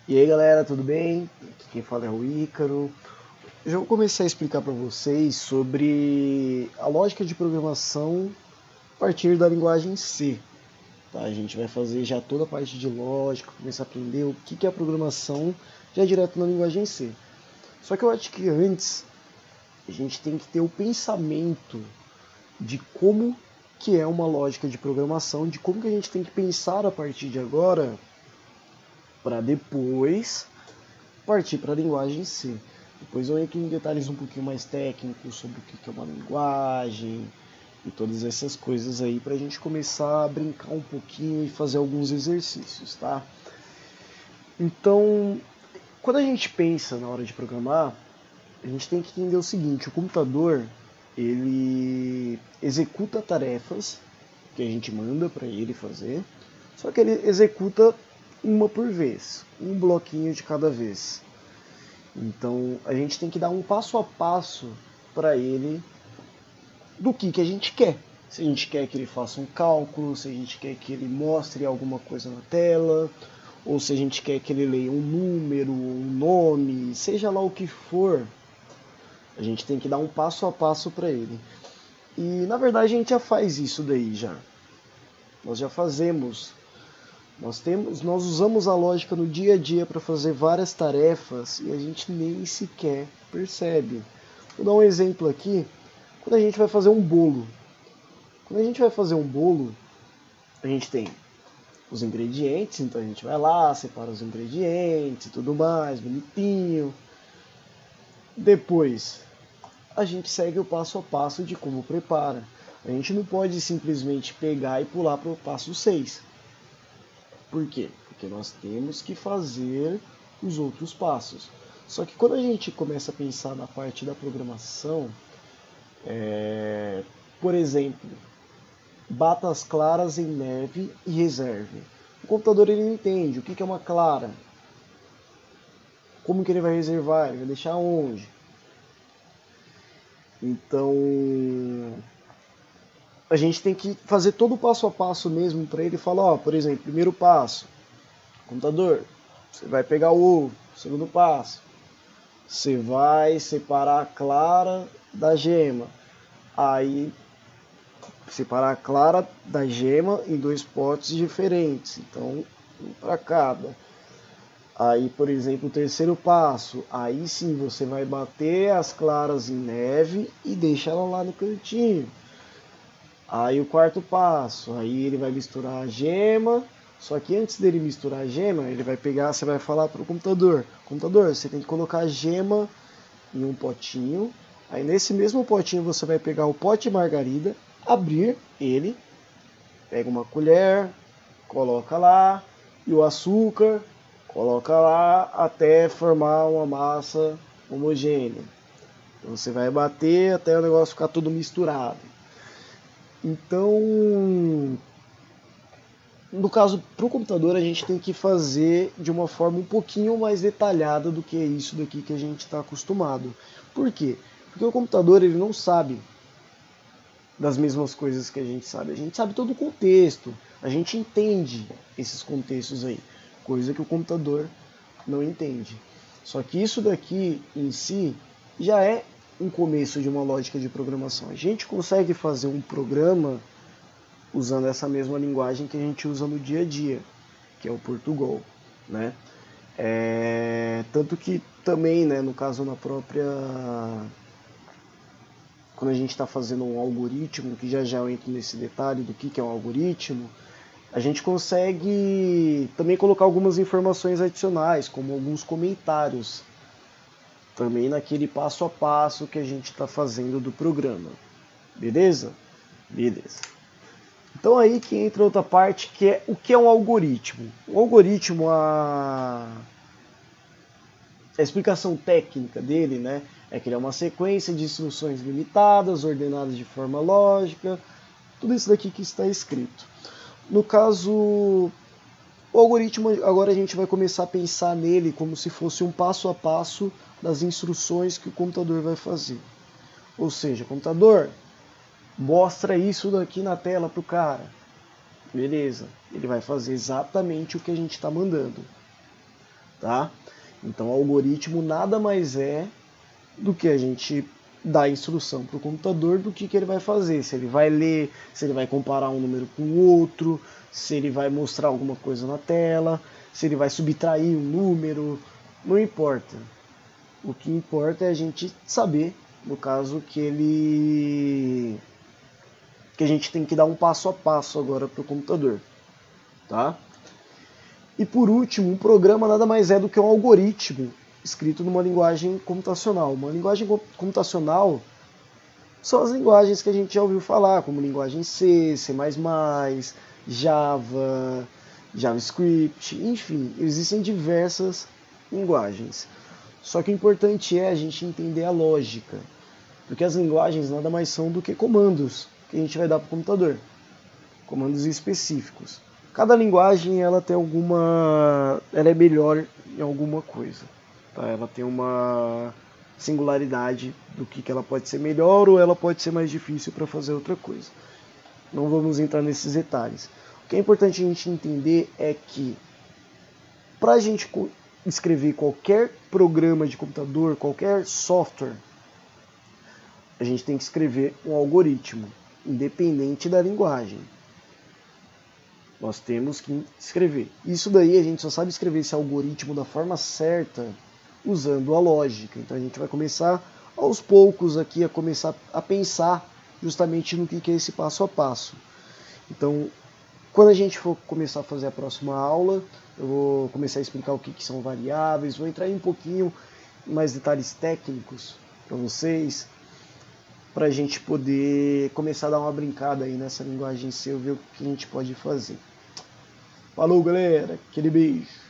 E aí galera, tudo bem? Aqui quem fala é o Ícaro. Eu já vou começar a explicar para vocês sobre a lógica de programação a partir da linguagem C. Tá? A gente vai fazer já toda a parte de lógica, começar a aprender o que é a programação já direto na linguagem C. Só que eu acho que antes a gente tem que ter o pensamento de como que é uma lógica de programação, de como que a gente tem que pensar a partir de agora para depois partir para a linguagem C. Depois eu entro em detalhes um pouquinho mais técnicos sobre o que é uma linguagem e todas essas coisas aí para a gente começar a brincar um pouquinho e fazer alguns exercícios, tá? Então, quando a gente pensa na hora de programar, a gente tem que entender o seguinte: o computador ele executa tarefas que a gente manda para ele fazer, só que ele executa uma por vez, um bloquinho de cada vez. Então a gente tem que dar um passo a passo para ele do que a gente quer. Se a gente quer que ele faça um cálculo, se a gente quer que ele mostre alguma coisa na tela, ou se a gente quer que ele leia um número, um nome, seja lá o que for, a gente tem que dar um passo a passo para ele. E na verdade a gente já faz isso daí já. Nós já fazemos. Nós usamos a lógica no dia a dia para fazer várias tarefas e a gente nem sequer percebe. Vou dar um exemplo aqui. Quando a gente vai fazer um bolo. Quando a gente vai fazer um bolo, a gente tem os ingredientes, então a gente vai lá, separa os ingredientes e tudo mais, bonitinho. Depois, a gente segue o passo a passo de como prepara. A gente não pode simplesmente pegar e pular para o passo 6. Por quê? Porque nós temos que fazer os outros passos. Só que quando a gente começa a pensar na parte da programação, por exemplo, bata as claras em neve e reserve. O computador ele não entende o que é uma clara, como que ele vai reservar, ele vai deixar onde. Então, a gente tem que fazer todo o passo a passo mesmo para ele falar, ó, por exemplo, primeiro passo, computador, você vai pegar o ovo. Segundo passo, você vai separar a clara da gema. Aí, separar a clara da gema em dois potes diferentes. Então, um para cada. Aí, por exemplo, o terceiro passo. Aí sim, você vai bater as claras em neve e deixa ela lá no cantinho. Aí o quarto passo. Aí ele vai misturar a gema. Só que antes dele misturar a gema, ele vai pegar, você vai falar para o computador: computador, você tem que colocar a gema em um potinho. Aí nesse mesmo potinho você vai pegar o pote de margarida, abrir ele, pega uma colher, coloca lá, e o açúcar, coloca lá até formar uma massa homogênea. Então você vai bater até o negócio ficar tudo misturado. Então, no caso, para o computador, a gente tem que fazer de uma forma um pouquinho mais detalhada do que é isso daqui que a gente está acostumado. Por quê? Porque o computador ele não sabe das mesmas coisas que a gente sabe. A gente sabe todo o contexto, a gente entende esses contextos aí, coisa que o computador não entende. Só que isso daqui em si já é um começo de uma lógica de programação. A gente consegue fazer um programa usando essa mesma linguagem que a gente usa no dia a dia, que é o Portugal, né? Tanto que também, né, no caso na própria, quando a gente está fazendo um algoritmo, que já eu entro nesse detalhe do que é um algoritmo, a gente consegue também colocar algumas informações adicionais, como alguns comentários, também naquele passo a passo que a gente está fazendo do programa. Beleza? Beleza. Então aí que entra outra parte, que é o que é um algoritmo. O algoritmo, a explicação técnica dele, né, é que ele é uma sequência de instruções limitadas, ordenadas de forma lógica, tudo isso daqui que está escrito. No caso, o algoritmo, agora a gente vai começar a pensar nele como se fosse um passo a passo das instruções que o computador vai fazer. Ou seja, computador, mostra isso daqui na tela para o cara. Beleza, ele vai fazer exatamente o que a gente está mandando. tá? Então, o algoritmo nada mais é do que a gente dar a instrução para o computador do que ele vai fazer. Se ele vai ler, se ele vai comparar um número com o outro, se ele vai mostrar alguma coisa na tela, se ele vai subtrair um número, não importa. O que importa é a gente saber, no caso, que a gente tem que dar um passo a passo agora para o computador, tá? E por último, um programa nada mais é do que um algoritmo escrito numa linguagem computacional. Uma linguagem computacional são as linguagens que a gente já ouviu falar, como linguagem C, C++, Java, JavaScript, enfim, existem diversas linguagens. Só que o importante é a gente entender a lógica, porque as linguagens nada mais são do que comandos que a gente vai dar para o computador, comandos específicos. Cada linguagem ela é melhor em alguma coisa, tá? Ela tem uma singularidade do que ela pode ser melhor ou ela pode ser mais difícil para fazer outra coisa. Não vamos entrar nesses detalhes. O que é importante a gente entender é que para a gente escrever qualquer programa de computador, qualquer software, a gente tem que escrever um algoritmo, independente da linguagem. Nós temos que escrever. Isso daí a gente só sabe escrever esse algoritmo da forma certa usando a lógica. Então a gente vai começar aos poucos aqui a começar a pensar justamente no que é esse passo a passo. Então, quando a gente for começar a fazer a próxima aula, eu vou começar a explicar o que são variáveis, vou entrar em um pouquinho mais detalhes técnicos para vocês, para a gente poder começar a dar uma brincada aí nessa linguagem C, ver o que a gente pode fazer. Falou, galera, aquele beijo.